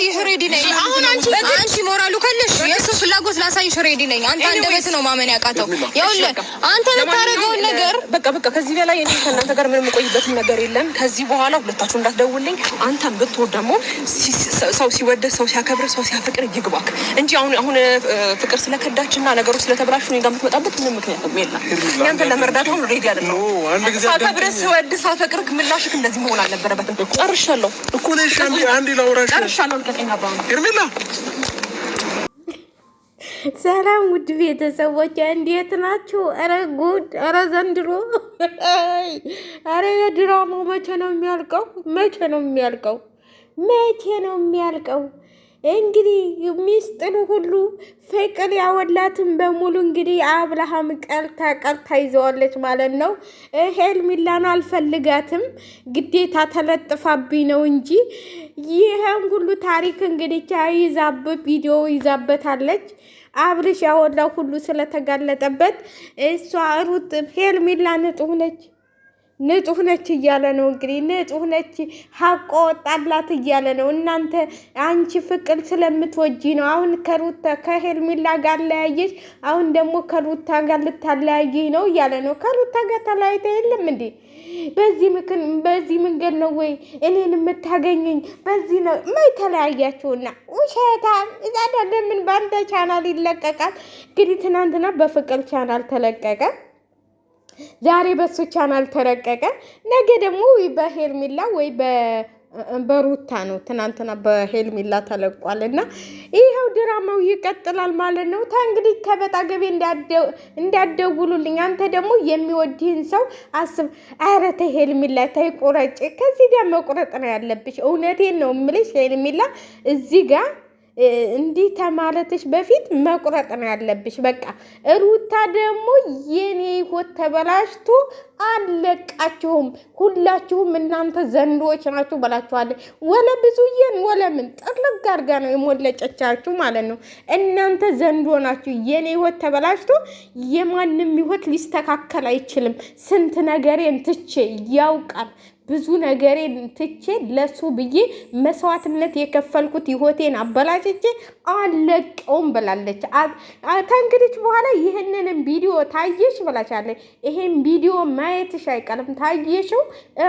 ላሳይሽ ሬዲ ነኝ። አሁን አንቺ ሞራሉ ካለሽ የሱ ፍላጎት ላሳይሽ ሬዲ ነኝ። አንተ አንደበት ነው ማመን ያቃተው። ይኸውልህ አንተ የምታረገውን ነገር በቃ ከዚህ በላይ እኔ ከእናንተ ጋር ምንም የምቆይበት ነገር የለም። ከዚህ በኋላ ሁለታችሁ እንዳትደውልኝ። አንተም ብትወድ ደግሞ ሰው ሲወድ ሰው ሲያከብር ሰው ሲያፈቅር ይግባክ እንጂ አሁን ፍቅር ስለከዳችና ነገሮች ስለተብላሹ እኔ ጋር የምትመጣበት ምንም ምክንያት የለም። ያንተን ለመርዳት አሁን ሬዲ አይደለም። ሳከብር ስወድ ሳፈቅር ምላሽክ እንደዚህ መሆን አልነበረበትም። ጨርሻለሁ እኮ ነሽ። አንዴ ላውራሽ ጨርሻለሁ። ልቀቀኝ አባባ ሄርሜላ። ሰላም ውድ ቤተሰቦች እንዴት ናችሁ? ኧረ ጉድ! ኧረ ዘንድሮ ኧረ የድራማው መቼ ነው የሚያልቀው? መቼ ነው የሚያልቀው? መቼ ነው የሚያልቀው? እንግዲህ ሚስጥሩ ሁሉ ፍቅር ያወላትን በሙሉ እንግዲህ አብርሃም ቀልታ ይዘዋለች ማለት ነው። ሄርሜላን አልፈልጋትም ግዴታ ተለጥፋብኝ ነው እንጂ ይሄን ሁሉ ታሪክ እንግዲህ ይዛበት ቪዲዮ ይዛበታለች። አብርሽ ያወላው ሁሉ ስለተጋለጠበት እሷ ሩት ሄርሜላ ንጹህ ነች እያለ ነው እንግዲህ ንጹህ ነች ሀቆ ወጣላት እያለ ነው። እናንተ አንቺ ፍቅር ስለምትወጂ ነው አሁን ከሄርሜላ ጋር ለያየሽ፣ አሁን ደግሞ ከሩታ ጋር ልታለያየኝ ነው እያለ ነው። ከሩታ ጋር ተለያይተ የለም እንዴ? በዚህ መንገድ ነው ወይ እኔን የምታገኘኝ? በዚህ ነው ማይ ተለያያችሁና ውሸታ እዛ ለምን ባንተ ቻናል ይለቀቃል? እንግዲህ ትናንትና በፍቅር ቻናል ተለቀቀ፣ ዛሬ በሱ ቻናል ተረቀቀ፣ ነገ ደግሞ በሄርሜላ ወይ በሩታ ነው። ትናንትና በሄርሜላ ተለቋል እና ይኸው ድራማው ይቀጥላል ማለት ነው። እንግዲህ ከበጣ ገቤ እንዳደውሉልኝ። አንተ ደግሞ የሚወድህን ሰው አስብ። ኧረ ተይ ሄርሜላ ተይ ቁረጭ። ከዚህ ጋር መቁረጥ ነው ያለብሽ። እውነቴን ነው የምልሽ ሄርሜላ እዚህ ጋር እንዲህ ተማለትሽ በፊት መቁረጥ ነው ያለብሽ። በቃ ሩታ ደግሞ የኔ ህይወት ተበላሽቶ አለቃችሁም ሁላችሁም እናንተ ዘንዶች ናችሁ በላችኋለሁ። ወለ ብዙዬን ወለ ምን ጥርግ አድርጋ ነው የሞለጨቻችሁ ማለት ነው። እናንተ ዘንዶ ናችሁ። የኔ ህይወት ተበላሽቶ የማንም ህይወት ሊስተካከል አይችልም። ስንት ነገሬን ትቼ ያውቃል ብዙ ነገሬን ትቼ ለሱ ብዬ መስዋዕትነት የከፈልኩት ህይወቴን አበላሽቼ አለቀውም ብላለች። ከእንግዲህ በኋላ ይህንንም ቪዲዮ ታየሽ ብላሻለች። ይሄን ቪዲዮ ማየትሽ አይቀርም። ታየሽው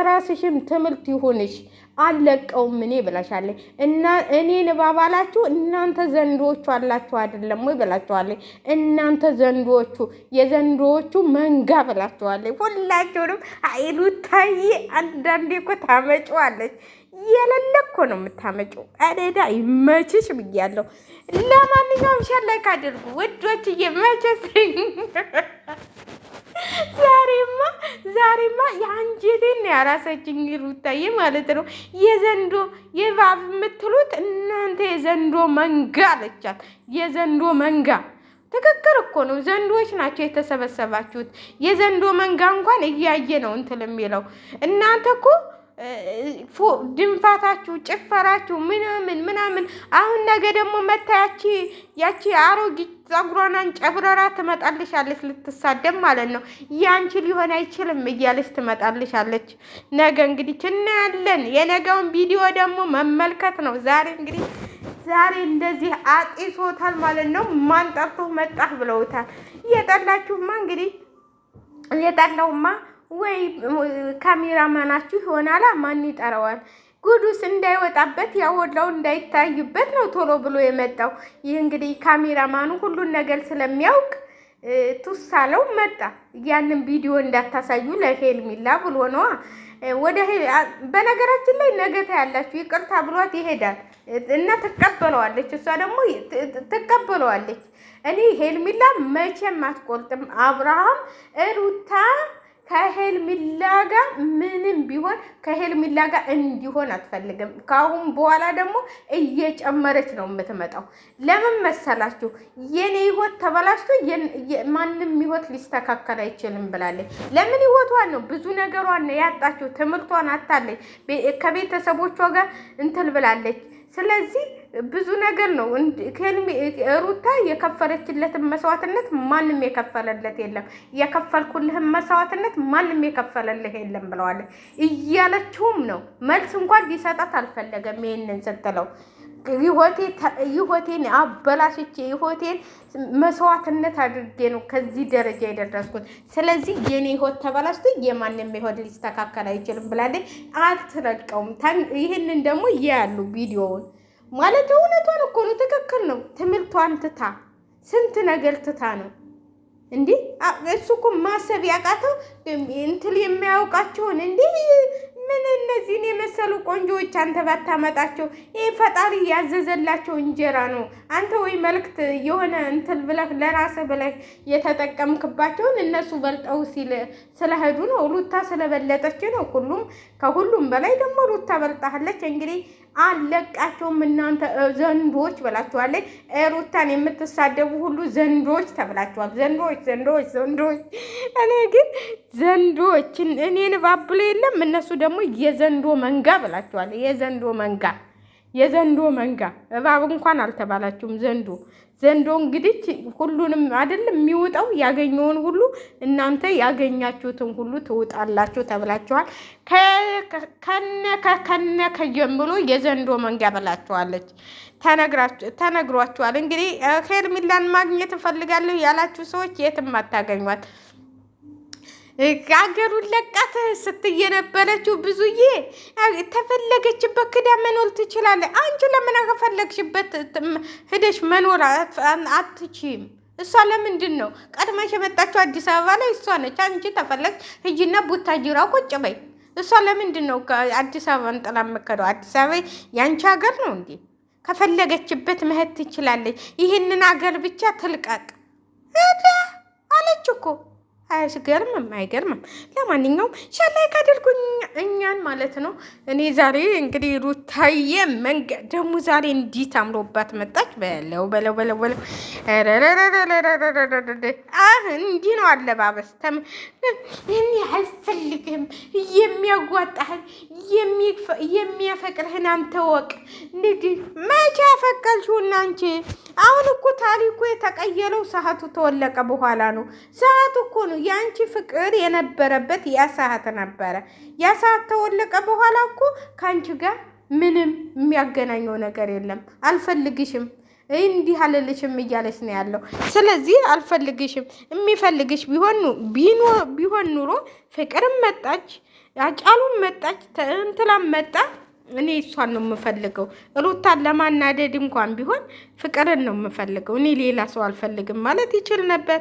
ራስሽም ትምህርት ይሁንሽ። አለቀውም እኔ ብላሻለች። እና እኔን ባባላችሁ እናንተ ዘንዶቹ አላችሁ አይደለም ወይ ብላችኋለች። እናንተ ዘንዶቹ የዘንዶቹ መንጋ ብላችኋለች። ሁላችሁንም ሩታዬ አንዳንዴ እኮ ታመጪዋለች። የሌለ እኮ ነው የምታመጪው። አደዳ ይመችሽ ብያለሁ። ለማንኛውም ሸላይክ አድርጉ ውዶችዬ። መቼስ ዛሬማ የአንጀቴን ያራሰችኝ ሩታዬ ማለት ነው። የዘንዶ የባብ የምትሉት እናንተ የዘንዶ መንጋ አለቻት። የዘንዶ መንጋ ትክክል እኮ ነው። ዘንዶች ናቸው የተሰበሰባችሁት። የዘንዶ መንጋ እንኳን እያየ ነው እንትን የሚለው እናንተ እኮ ድንፋታችሁ ጭፈራችሁ ምናምን። አሁን ነገ ደግሞ መታ ያቺ አሮጊት ጸጉሯን ጨብረራ ትመጣልሻለች ልትሳደብ ማለት ነው። ያንቺ ሊሆን አይችልም እያለች ትመጣልሻለች። ነገ እንግዲህ እናያለን። የነገውን ቪዲዮ ደግሞ መመልከት ነው። ዛሬ እንደዚህ አጢሶታል ማለት ነው። ማን ጠርቶ መጣህ ብለውታል። እየጠላችሁማ እንግዲህ እየጠላውማ ወይ ካሜራማናችሁ ይሆናል። ማን ይጠራዋል? ጉዱስ እንዳይወጣበት ያወላው እንዳይታይበት ነው ቶሎ ብሎ የመጣው። ይህ እንግዲህ ካሜራማኑ ሁሉን ነገር ስለሚያውቅ ቱሳለው መጣ። ያንን ቪዲዮ እንዳታሳዩ ለሄርሜላ ብሎ ነዋ። በነገራችን ላይ ነገታ ያላችሁ ይቅርታ ብሏት ይሄዳል እና ትቀበለዋለች። እሷ ደግሞ ትቀበለዋለች። እኔ ሄርሜላ መቼም አትቆልጥም። አብርሃም ሩታ ከሄርሜላ ጋር ምንም ቢሆን ከሄርሜላ ጋር እንዲሆን አትፈልግም። ከአሁን በኋላ ደግሞ እየጨመረች ነው የምትመጣው። ለምን መሰላችሁ? የኔ ህይወት ተበላሽቶ ማንም ህይወት ሊስተካከል አይችልም ብላለች። ለምን ህይወቷን ነው ብዙ ነገሯን ነው ያጣችው። ትምህርቷን አታለች። ከቤተሰቦቿ ጋር እንትን ብላለች። ስለዚህ ብዙ ነገር ነው። ሩታ የከፈለችለትን መስዋዕትነት ማንም የከፈለለት የለም፣ የከፈልኩልህን መስዋዕትነት ማንም የከፈለልህ የለም ብለዋል እያለችውም ነው። መልስ እንኳን ሊሰጣት አልፈለገም። ይሄንን ስትለው ይሆቴን አበላሽቼ ይሆቴን መስዋዕትነት አድርጌ ነው ከዚህ ደረጃ የደረስኩት። ስለዚህ የኔ ህይወት ተበላሽቶ የማንም ህይወት ሊስተካከል አይችልም ብላለች። አትረቀውም። ይህንን ደግሞ ያሉ ቪዲዮውን ማለት እውነቷን እኮ ነው። ትክክል ነው። ትምህርቷን ትታ ስንት ነገር ትታ ነው እንዴ። እሱ እኮ ማሰብ ያቃተው እንትን የሚያውቃቸውን እንዴ ምን እነዚህን የመሰሉ ቆንጆዎች አንተ ባታመጣቸው? ይሄ ፈጣሪ ያዘዘላቸው እንጀራ ነው። አንተ ወይ መልክት የሆነ እንትን ብለህ ለራስህ ብለህ የተጠቀምክባቸውን እነሱ በልጠው ስለሄዱ ነው። ሩታ ስለበለጠች ነው። ከሁሉም በላይ ደግሞ ሩታ በልጣለች። እንግዲህ አለቃቸውም እናንተ ዘንዶች ብላችኋለች። ሩታን የምትሳደቡ ሁሉ ዘንዶች ተብላችኋል። ዘንዶች። እኔ ግን ዘንዶችን እኔን ባብሎ የለም እነሱ ደግሞ የዘንዶ መንጋ ብላችኋል። የዘንዶ መንጋ እባብ እንኳን አልተባላችሁም። ዘንዶ እንግዲህ ሁሉንም አይደለም የሚውጣው፣ ያገኘውን ሁሉ እናንተ ያገኛችሁትን ሁሉ ትውጣላችሁ ተብላችኋል። ከነ ከጀምሮ የዘንዶ መንጋ ብላችኋለች። ተነግሯችኋል። እንግዲህ ሄርሜላን ማግኘት እፈልጋለሁ ያላችሁ ሰዎች የትም አታገኟት። አገሩን ለቃት ስትይ የነበረችው ብዙዬ ተፈለገችበት ክዳ መኖር ትችላለች። አንቺ ለምን ከፈለግሽበት ሄደሽ መኖር አትችይም? እሷ ለምንድን ነው ቀድማሽ የመጣችው? አዲስ አበባ ላይ እሷ ነች። አንቺ ተፈለግሽ ሂጂና ቡታጅራ ቁጭ በይ። እሷ ለምንድን ነው አዲስ አበባን ጥላ የምትከደው? አዲስ አበባ ያንቺ ሀገር ነው እንዴ? ከፈለገችበት መሄድ ትችላለች። ይህንን ሀገር ብቻ ትልቀቅ አለች እኮ። አይገርምም። ለማንኛውም ሻላይ ካደርጉኝ እኛን ማለት ነው። እኔ ዛሬ እንግዲህ ሩታዬ መንገድ ደግሞ ዛሬ እንዲት አምሮባት መጣች። በለው እንዲህ ነው አለባበስ። ይህን አያስፈልግም። የሚያጓጣህን የሚያፈቅርህን አንተ ወቅ። መቼ ያፈቀልሽውና አንቺ? አሁን እኮ ታሪኩ የተቀየረው ሰዓቱ ተወለቀ በኋላ ነው። ሰዓቱ እኮ ነው የአንቺ ፍቅር የነበረበት ያ ሰዓት ነበረ። ያ ሰዓት ተወለቀ በኋላ እኮ ከአንቺ ጋር ምንም የሚያገናኘው ነገር የለም። አልፈልግሽም፣ እንዲህ አልልሽም እያለች ነው ያለው። ስለዚህ አልፈልግሽም። የሚፈልግሽ ቢሆን ኑሮ ፍቅርም መጣች፣ አጫሉም መጣች፣ እንትላም መጣ። እኔ እሷን ነው የምፈልገው። ሩታን ለማናደድ እንኳን ቢሆን ፍቅርን ነው የምፈልገው። እኔ ሌላ ሰው አልፈልግም ማለት ይችል ነበር።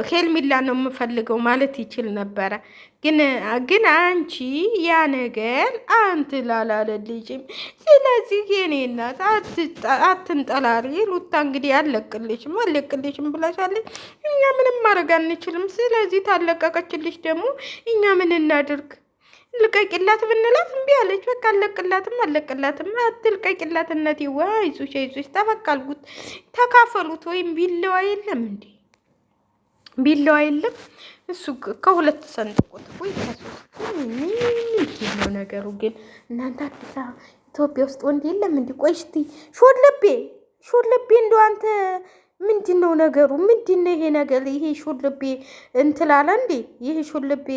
ሄርሜላ ነው የምፈልገው ማለት ይችል ነበረ። ግን አንቺ ያ ነገር አንተ ላላለልሽም። ስለዚህ የኔ እናት አትንጠላሪ። ሩታ እንግዲህ አለቅልሽም ብላሻለች። እኛ ምንም ማድረግ አንችልም። ስለዚህ ታለቀቀችልሽ ደግሞ እኛ ምን እናድርግ? ልቀቂላት ብንላት እምቢ አለች። በቃ አለቅላትም። አትልቀቂላትነት አይዞሽ ተበቃልጉት፣ ተካፈሉት። ወይም ቢለዋ የለም እንዴ? ቢለዋ የለም እሱ ከሁለት ሰንጥቆት ወይ ከሶስት ነው ነገሩ። ግን እናንተ አዲስ አበባ ኢትዮጵያ ውስጥ ወንድ የለም እንዴ? ቆይ እስቲ ሾለቤ እንደው አንተ ምንድን ነው ነገሩ? ምንድን ነው ይሄ ነገር? ይሄ ሾለቤ እንትላለ እንዴ? ይሄ ሾለቤ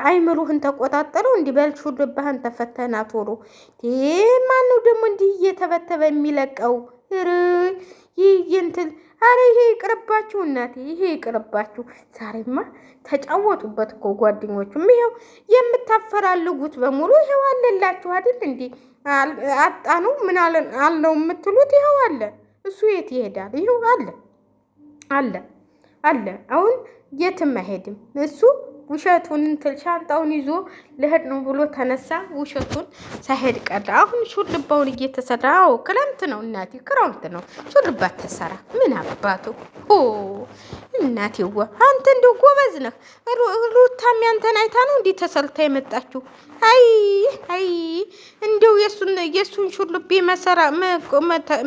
አይምሩህን ተቆጣጠረው እንዲህ በል ሹልብህን ተፈተና ቶሎ። ማነው ደግሞ እንዲህ እየተበተበ የሚለቀው? ይህ እንትን አረ ይሄ ይቅርባችሁ እናቴ፣ ይሄ ይቅርባችሁ። ዛሬማ ተጫወቱበት እኮ ጓደኞቹም። ይኸው የምታፈራልጉት በሙሉ ይኸው አለላችሁ አይደል እንዴ? አጣኑ ምን አለው የምትሉት ይኸው አለ። እሱ የት ይሄዳል? ይኸው አለ። አሁን የትም አይሄድም እሱ። ውሸቱን ሻንጣውን ይዞ ልሄድ ነው ብሎ ተነሳ። ውሸቱን ሳይሄድ ቀረ። አሁን ሹልባውን እየተሰራ ክረምት ነው እናቴ፣ ክረምት ነው። ሹልባ ተሰራ ምን አባቱ እናቴዋ። አንተ እንደው ጎበዝ ነህ። ሩታም ያንተን አይታ ነው እንዲህ ተሰልታ የመጣችው። አይ እንደው የሱን ሹልቤ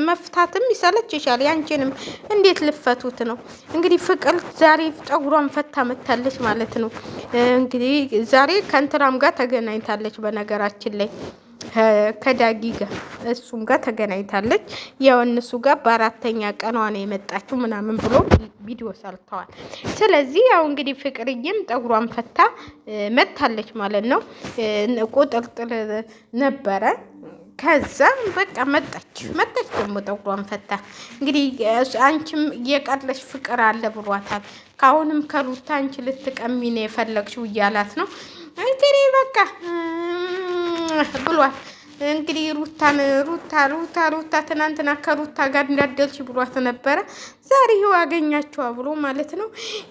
መፍታትም ይሰለችሻል። ያንቺንም እንዴት ልፈቱት ነው? እንግዲህ ፍቅር ዛሬ ፀጉሯን ፈታ መታለች ማለት ነው። እንግዲህ ዛሬ ከእንትናም ጋር ተገናኝታለች። በነገራችን ላይ ከዳጊ ጋር እሱም ጋር ተገናኝታለች። ያው እነሱ ጋር በአራተኛ ቀኗ ነው የመጣችው ምናምን ብሎ ቪዲዮ ሰርተዋል። ስለዚህ ያው እንግዲህ ፍቅርዬም ጠጉሯን ፈታ መታለች ማለት ነው። ቁጥርጥር ነበረ። ከዛ በቃ መጣች ደግሞ ጠጉሯን ፈታ። እንግዲህ አንቺም እየቀለሽ ፍቅር አለ ብሏታል። ካሁንም ከሩታ አንቺ ልትቀሚ ነው የፈለግሽው እያላት ነው እንግዲህ በቃ ብሏል። እንግዲህ ሩታ ትናንትና ከሩታ ጋር እንዳደልሽ ብሏት ነበረ። ዛሬ ይኸው አገኛችኋ ብሎ ማለት ነው።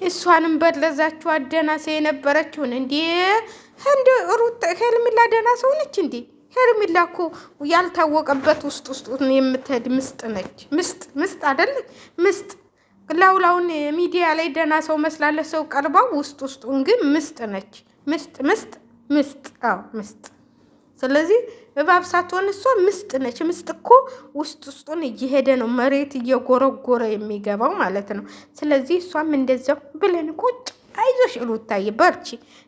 እሷንም በለዛችሁ አደናሴ የነበረችውን እንዴ ሩታ ሄርሜላ ደህና ሰው ነች እንዴ? ሄርሜላ እኮ ያልታወቀበት ውስጥ የምትሄድ ምስጥ ነች። ምስጥ አይደለ? ምስጥ ላውላውን ሚዲያ ላይ ደህና ሰው መስላለ ሰው ቀርባው ውስጡን ግን ምስጥ ነች። ምስጥ አዎ ምስጥ። ስለዚህ እባብ ሳትሆን እሷ ምስጥ ነች። ምስጥ እኮ ውስጡን እየሄደ ነው መሬት እየጎረጎረ የሚገባው ማለት ነው። ስለዚህ እሷም እንደዛው ብለን ቁጭ አይዞሽ ሩታዬ በርቺ።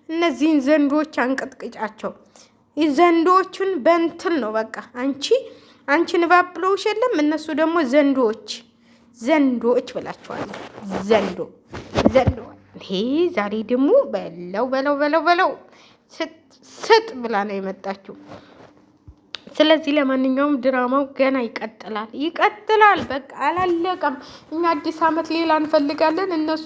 እነዚህን ዘንዶች አንቀጥቅጫቸው። ዘንዶቹን በእንትን ነው በቃ አንቺን እባብ ብለውሽ የለም እነሱ ደግሞ ዘንዶች ብላቸዋል። ዘንዶ ይሄ ዛሬ ደግሞ በለው ስጥ ብላ ነው የመጣችው። ስለዚህ ለማንኛውም ድራማው ገና ይቀጥላል። በቃ አላለቀም። እኛ አዲስ አመት ሌላ እንፈልጋለን እነሱ